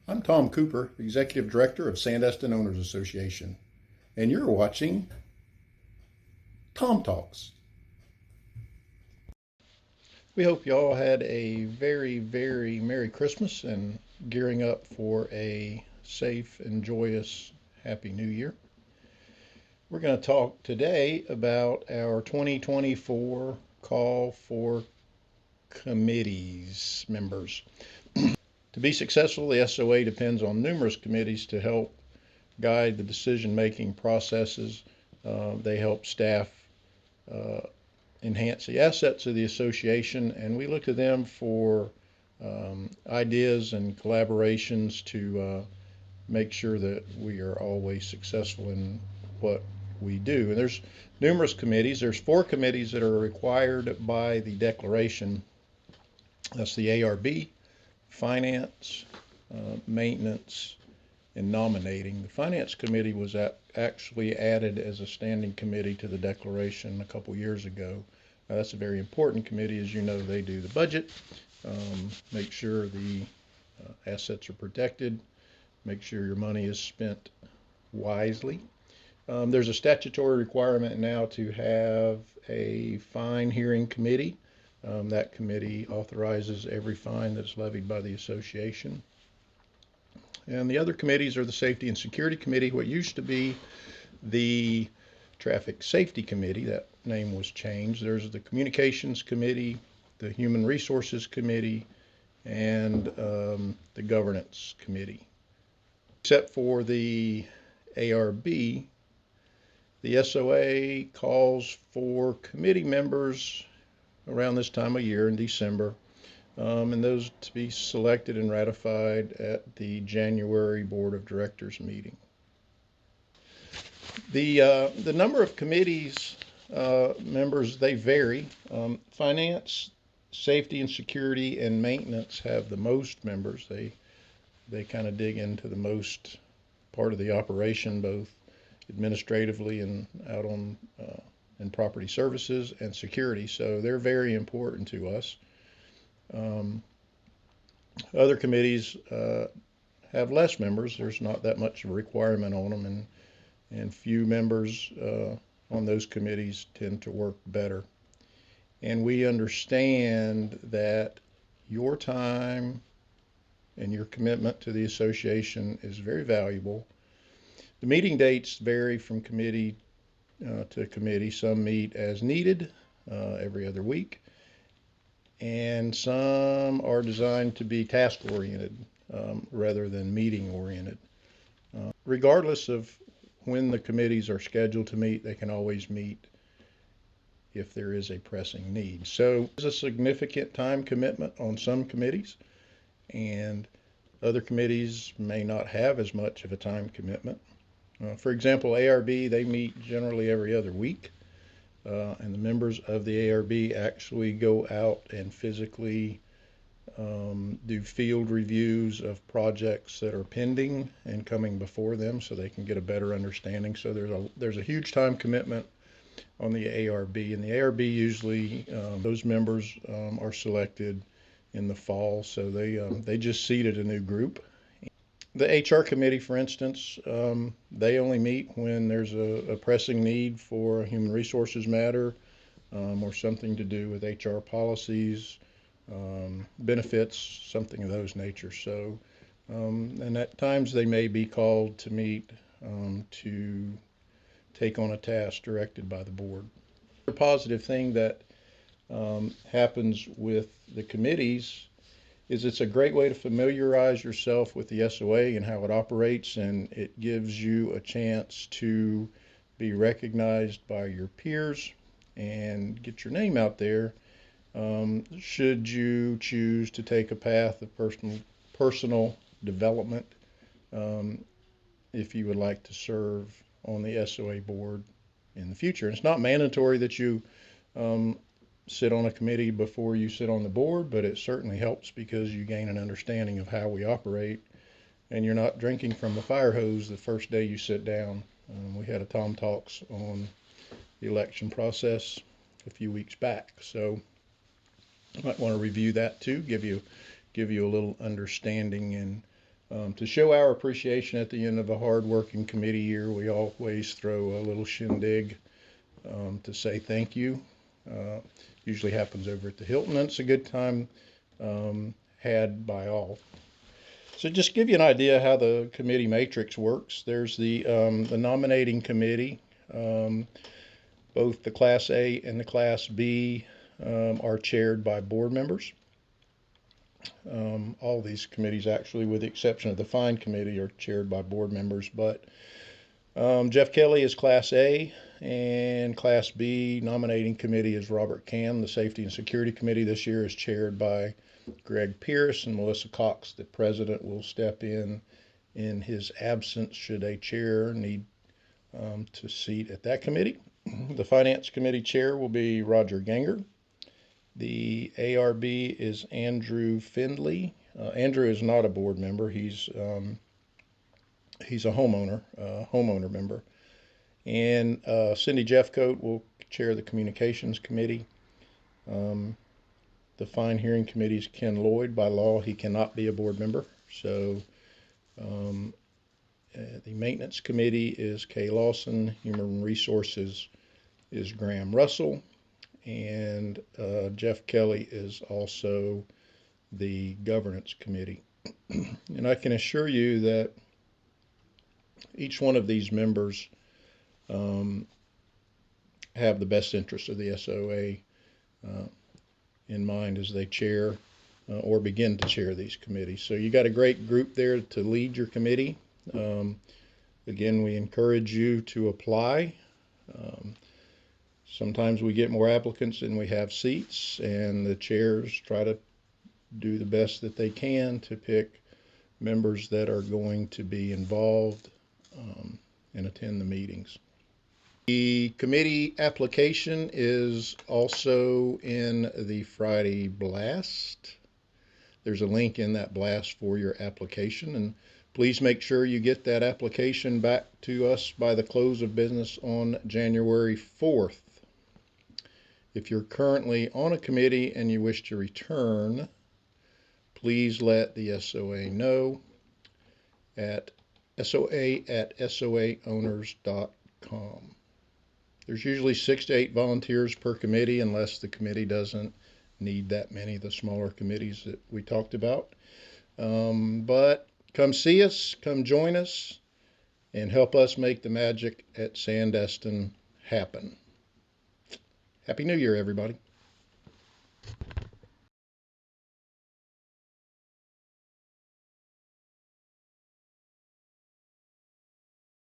I'm Tom Cooper, Executive Director of Sandestin Owners Association, and you're watching Tom Talks. We hope you all had a very, very Merry Christmas and gearing up for a safe and joyous Happy New Year. We're going to talk today about our 2024 call for committees members. To be successful, the SOA depends on numerous committees to help guide the decision-making processes. They help staff enhance the assets of the association, and we look to them for ideas and collaborations to make sure that we are always successful in what we do. And there's numerous committees. There's 4 committees that are required by the declaration. That's the ARB, Finance, Maintenance, and Nominating. The Finance Committee was actually added as a standing committee to the declaration a couple years ago. That's a very important committee. As you know, they do the budget, make sure the assets are protected, make sure your money is spent wisely. There's a statutory requirement now to have a fine hearing committee. That committee authorizes every fine that's levied by the association. And the other committees are the Safety and Security Committee, what used to be the Traffic Safety Committee. That name was changed. There's the Communications Committee, the Human Resources Committee, and the Governance Committee. Except for the ARB, the SOA calls for committee members around this time of year in December, and those to be selected and ratified at the January Board of Directors meeting. The number of committees members, they vary. Finance, Safety and Security, and Maintenance have the most members. They kind of dig into the most part of the operation, both administratively and out on in property services and security, so they're very important to us. Other committees have less members. There's not that much of a requirement on them, and few members on those committees tend to work better. And we understand that your time and your commitment to the association is very valuable. The meeting dates vary from committee to committee. Some meet as needed every other week, and some are designed to be task-oriented rather than meeting-oriented. Regardless of when the committees are scheduled to meet, they can always meet if there is a pressing need. So there's a significant time commitment on some committees, and other committees may not have as much of a time commitment. For example, ARB, they meet generally every other week, and the members of the ARB actually go out and physically do field reviews of projects that are pending and coming before them so they can get a better understanding. So there's a huge time commitment on the ARB, and the ARB usually, those members are selected in the fall, so they just seated a new group. The HR committee, for instance, they only meet when there's a pressing need for a human resources matter or something to do with HR policies, benefits, something of those nature. So, and at times they may be called to meet to take on a task directed by the board. The positive thing that happens with the committees is it's a great way to familiarize yourself with the SOA and how it operates, and it gives you a chance to be recognized by your peers and get your name out there should you choose to take a path of personal development, if you would like to serve on the SOA board in the future. And it's not mandatory that you sit on a committee before you sit on the board, but it certainly helps because you gain an understanding of how we operate, and you're not drinking from the fire hose the first day you sit down. We had a Tom Talks on the election process a few weeks back, so you might want to review that too, give you a little understanding and To show our appreciation at the end of a hard-working committee year, we always throw a little shindig to say thank you. Usually happens over at the Hilton, and it's a good time had by all. So just to give you an idea how the committee matrix works, there's the nominating committee. Both the Class A and the Class B are chaired by board members. All these committees, actually, with the exception of the Fine Committee, are chaired by board members. But Jeff Kelly is Class A, and Class B nominating committee is Robert Cam. The Safety and Security Committee this year is chaired by Greg Pierce, and Melissa Cox, the president, will step in his absence should a chair need to seat at that committee. The Finance Committee chair will be Roger Ganger. The ARB is Andrew Findley. Andrew is not a board member. He's a homeowner member. And Cindy Jeffcoat will chair the Communications Committee. The Fine Hearing Committee is Ken Lloyd. By law, he cannot be a board member. So the Maintenance Committee is Kay Lawson. Human Resources is Graham Russell. And Jeff Kelly is also the Governance Committee. And I can assure you that each one of these members have the best interests of the SOA in mind as they chair or begin to chair these committees. So you got a great group there to lead your committee. Again, we encourage you to apply. Sometimes we get more applicants than we have seats, and the chairs try to do the best that they can to pick members that are going to be involved and attend the meetings. The committee application is also in the Friday blast. There's a link in that blast for your application, and please make sure you get that application back to us by the close of business on January 4th. If you're currently on a committee and you wish to return, please let the SOA know at soa@soaowners.com. There's usually 6 to 8 volunteers per committee, unless the committee doesn't need that many, the smaller committees that we talked about. But come see us, come join us, and help us make the magic at Sandestin happen. Happy New Year, everybody.